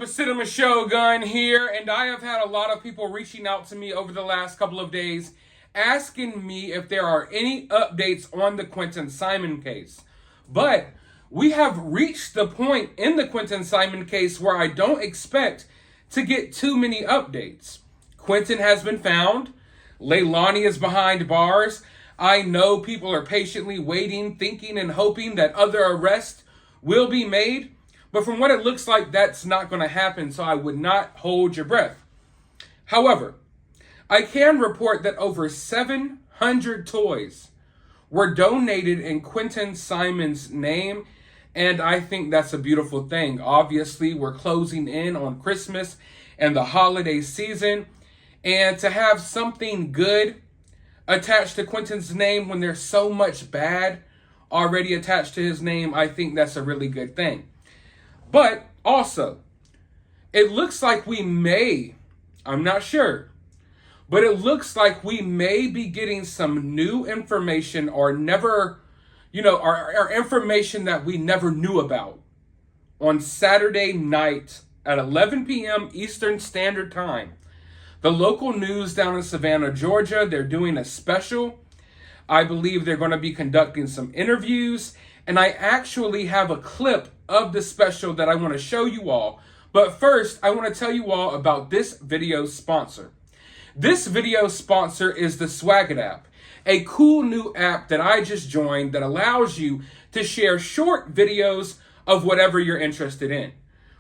up? It's Cinema Shogun here, and I have had a lot of people reaching out to me over the last couple of days asking me if there are any updates on the Quinton Simon case. But we have reached the point in the Quinton Simon case where I don't expect to get too many updates. Quinton has been found. Leilani is behind bars. I know people are patiently waiting, thinking, and hoping that other arrests will be made. But from what it looks like, that's not going to happen, so I would not hold your breath. However, I can report that over 700 toys were donated in Quinton Simon's name, and I think that's a beautiful thing. Obviously, we're closing in on Christmas and the holiday season, and to have something good attached to Quinton's name when there's so much bad already attached to his name, I think that's a really good thing. But also, it looks like we may, I'm not sure, but it looks like we may be getting some new information or never, our information that we never knew about on Saturday night at 11 p.m. Eastern Standard Time. The local news down in Savannah, Georgia, they're doing a special. I believe they're going to be conducting some interviews, and I actually have a clip of the special that I want to show you all. But first, I want to tell you all about this video sponsor. This video sponsor is the Swag It app, a cool new app that I just joined that allows you to share short videos of whatever you're interested in.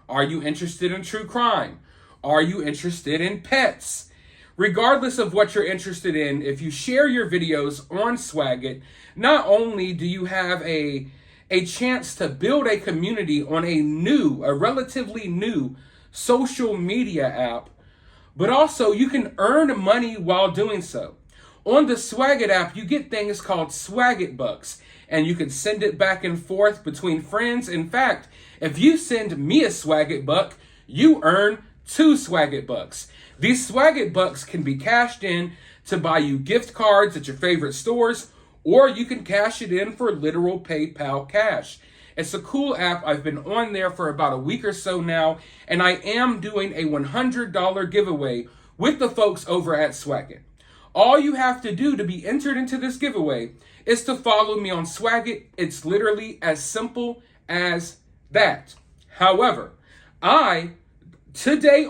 Are you interested in true crime? Are you interested in pets? Regardless of what you're interested in, if you share your videos on Swag It, not only do you have a chance to build a community on a relatively new social media app, but also you can earn money while doing so. On the Swag It app, you get things called Swag It Bucks, and you can send it back and forth between friends. In fact, if you send me a Swag It Buck, you earn 2 Swag It Bucks. These Swag It Bucks can be cashed in to buy you gift cards at your favorite stores, or you can cash it in for literal PayPal cash. It's a cool app. I've been on there for about a week or so now, and I am doing a $100 giveaway with the folks over at Swag It. All you have to do to be entered into this giveaway is to follow me on Swag It. It's literally as simple as that. However, today,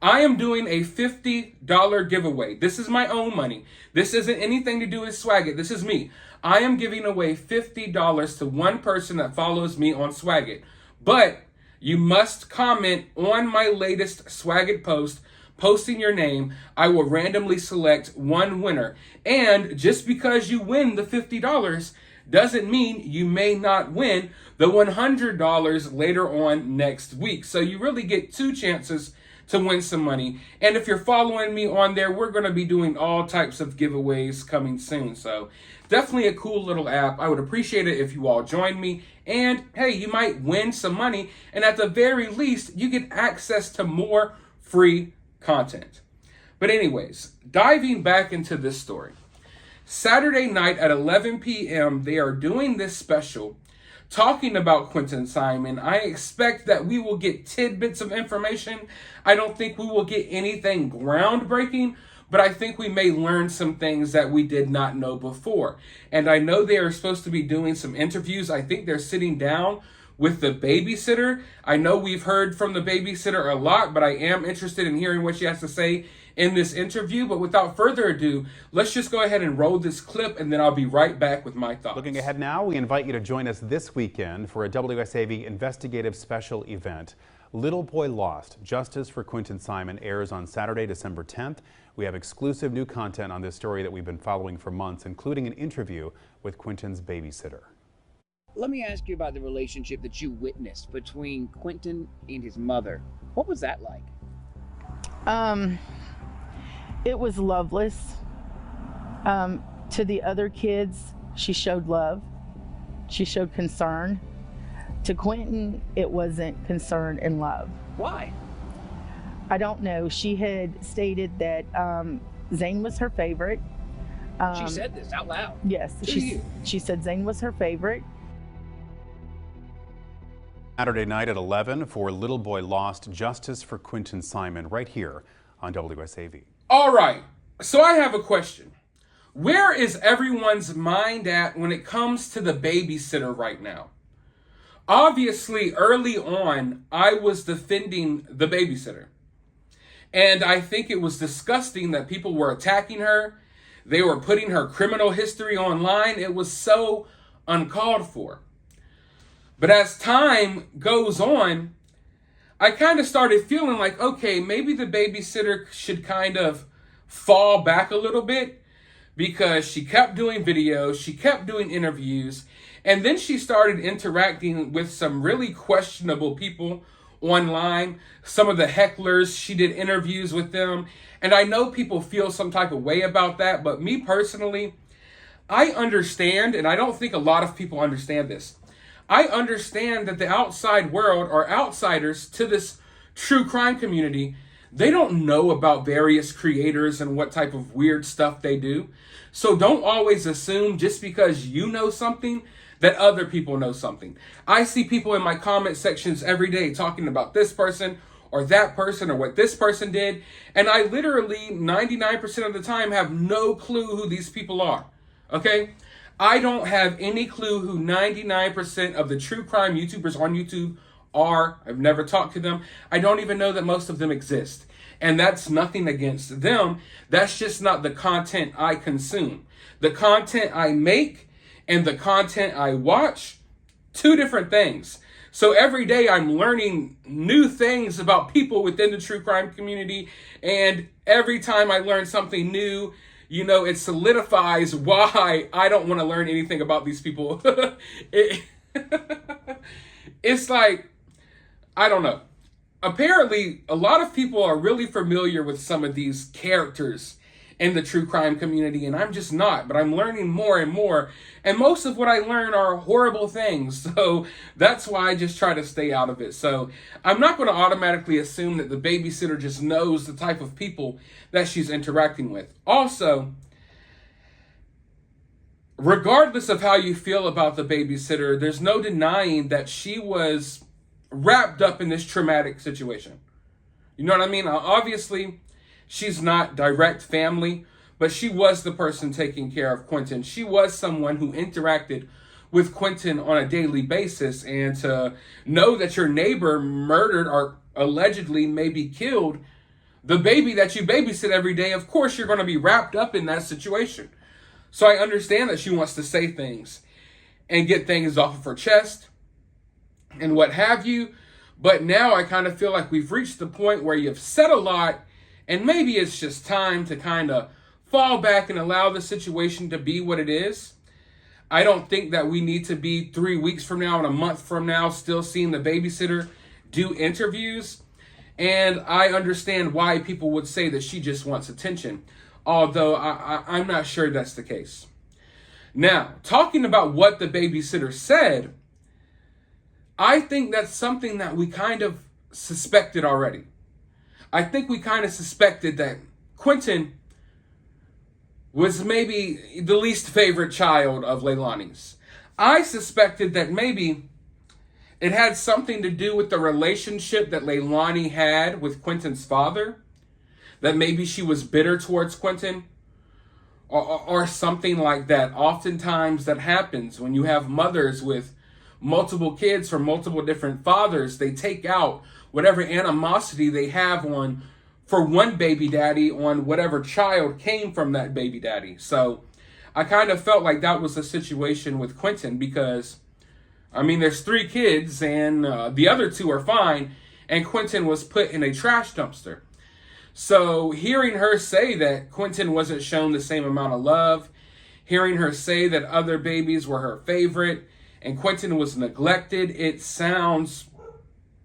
I am doing a $50 giveaway. This is my own money. This isn't anything to do with Swag It. This is me. I am giving away $50 to one person that follows me on Swag It. But you must comment on my latest Swag It post, posting your name. I will randomly select one winner. And just because you win the $50 doesn't mean you may not win the $100 later on next week. So you really get 2 chances to win some money. And if you're following me on there, we're going to be doing all types of giveaways coming soon. So definitely a cool little app. I would appreciate it if you all join me. And hey, you might win some money. And at the very least, you get access to more free content. But anyways, diving back into this story. Saturday night at 11 p.m., they are doing this special talking about Quinton Simon. I expect that we will get tidbits of information. I don't think we will get anything groundbreaking, but I think we may learn some things that we did not know before. And I know they are supposed to be doing some interviews. I think they're sitting down with the babysitter. I know we've heard from the babysitter a lot, but I am interested in hearing what she has to say in this interview. But without further ado, let's just go ahead and roll this clip, and then I'll be right back with my thoughts. Looking ahead now, we invite you to join us this weekend for a WSAV investigative special event. Little Boy Lost, Justice for Quinton Simon airs on Saturday, December 10th. We have exclusive new content on this story that we've been following for months, including an interview with Quinton's babysitter. Let me ask you about the relationship that you witnessed between Quinton and his mother. What was that like? It was loveless. To the other kids, she showed love. She showed concern. To Quinton, it wasn't concern and love. Why? I don't know. She had stated that Zane was her favorite. She said this out loud. Yes, she said Zane was her favorite. Saturday night at 11 for Little Boy Lost, Justice for Quinton Simon, right here on WSAV. All right, so I have a question. Where is everyone's mind at when it comes to the babysitter right now? Obviously, early on, I was defending the babysitter. And I think it was disgusting that people were attacking her. They were putting her criminal history online. It was so uncalled for. But as time goes on, I kind of started feeling like, okay, maybe the babysitter should kind of fall back a little bit, because she kept doing videos, she kept doing interviews, and then she started interacting with some really questionable people online. Some of the hecklers, she did interviews with them, and I know people feel some type of way about that, but me personally, I understand, and I don't think a lot of people understand this. I understand that the outside world are outsiders to this true crime community. They don't know about various creators and what type of weird stuff they do. So don't always assume just because you know something that other people know something. I see people in my comment sections every day talking about this person or that person or what this person did. And I literally 99% of the time have no clue who these people are. Okay? I don't have any clue who 99% of the true crime YouTubers on YouTube are. I've never talked to them. I don't even know that most of them exist. And that's nothing against them. That's just not the content I consume. The content I make and the content I watch, two different things. So every day I'm learning new things about people within the true crime community. And every time I learn something new, you know, it solidifies why I don't want to learn anything about these people. It's like, I don't know. Apparently, a lot of people are really familiar with some of these characters in the true crime community, and I'm just not, but I'm learning more and more, and most of what I learn are horrible things, so that's why I just try to stay out of it. So I'm not going to automatically assume that the babysitter just knows the type of people that she's interacting with. Also, regardless of how you feel about the babysitter, there's no denying that she was wrapped up in this traumatic situation. You know what I mean? Obviously, she's not direct family, but she was the person taking care of Quinton. She was someone who interacted with Quinton on a daily basis, and to know that your neighbor murdered or allegedly maybe killed the baby that you babysit every day, of course you're going to be wrapped up in that situation. So I understand that she wants to say things and get things off of her chest and what have you. But now I kind of feel like we've reached the point where you've said a lot, and maybe it's just time to kind of fall back and allow the situation to be what it is. I don't think that we need to be 3 weeks from now and a month from now still seeing the babysitter do interviews. And I understand why people would say that she just wants attention, although I'm not sure that's the case. Now, talking about what the babysitter said, I think that's something that we kind of suspected already. I think we kind of suspected that Quinton was maybe the least favorite child of Leilani's. I suspected that maybe it had something to do with the relationship that Leilani had with Quinton's father, that maybe she was bitter towards Quinton, or something like that. Oftentimes that happens when you have mothers with multiple kids from multiple different fathers. They take out whatever animosity they have on for one baby daddy on whatever child came from that baby daddy. So I kind of felt like that was the situation with Quinton, because I mean, there's 3 kids and the other 2 are fine, and Quinton was put in a trash dumpster. So hearing her say that Quinton wasn't shown the same amount of love, hearing her say that other babies were her favorite and Quinton was neglected, it sounds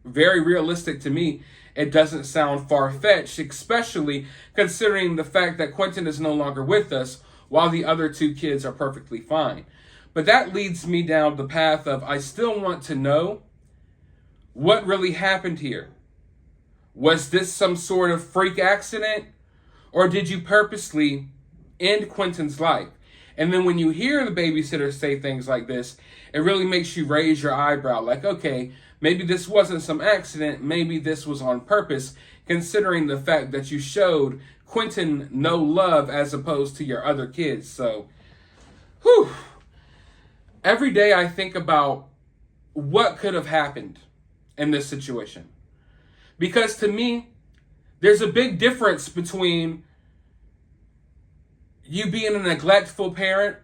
very realistic to me. It doesn't sound far-fetched, especially considering the fact that Quinton is no longer with us while the other 2 kids are perfectly fine. But that leads me down the path of, I still want to know what really happened here. Was this some sort of freak accident? Or did you purposely end Quinton's life? And then when you hear the babysitter say things like this, it really makes you raise your eyebrow. Like, okay, maybe this wasn't some accident. Maybe this was on purpose, considering the fact that you showed Quinton no love as opposed to your other kids. So, whew. Every day I think about what could have happened in this situation. Because to me, there's a big difference between you being a neglectful parent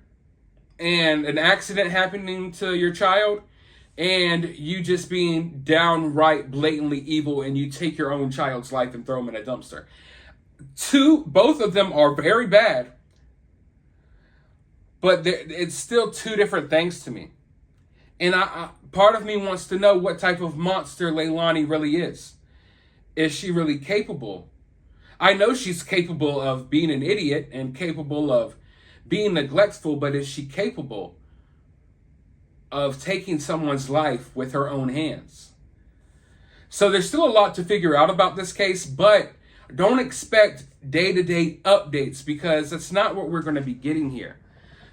and an accident happening to your child, and you just being downright blatantly evil and you take your own child's life and throw them in a dumpster. Both of them are very bad, but it's still two different things to me. And part of me wants to know what type of monster Leilani really is. Is she really capable? I know she's capable of being an idiot and capable of being neglectful, but is she capable of taking someone's life with her own hands? So there's still a lot to figure out about this case, but don't expect day-to-day updates because that's not what we're going to be getting here.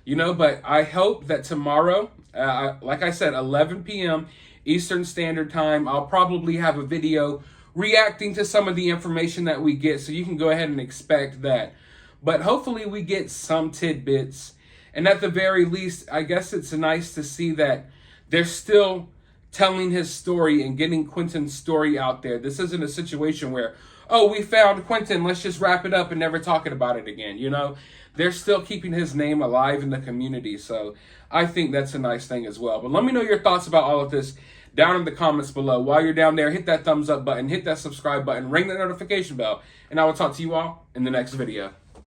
But I hope that tomorrow, like I said, 11 p.m. Eastern Standard Time, I'll probably have a video reacting to some of the information that we get, so you can go ahead and expect that. But hopefully we get some tidbits, and at the very least, I guess it's nice to see that they're still telling his story and getting Quinton's story out there. This isn't a situation where, oh, we found Quinton, let's just wrap it up and never talking about it again, They're still keeping his name alive in the community, so I think that's a nice thing as well. But let me know your thoughts about all of this down in the comments below. While you're down there, hit that thumbs up button, hit that subscribe button, ring the notification bell, and I will talk to you all in the next video.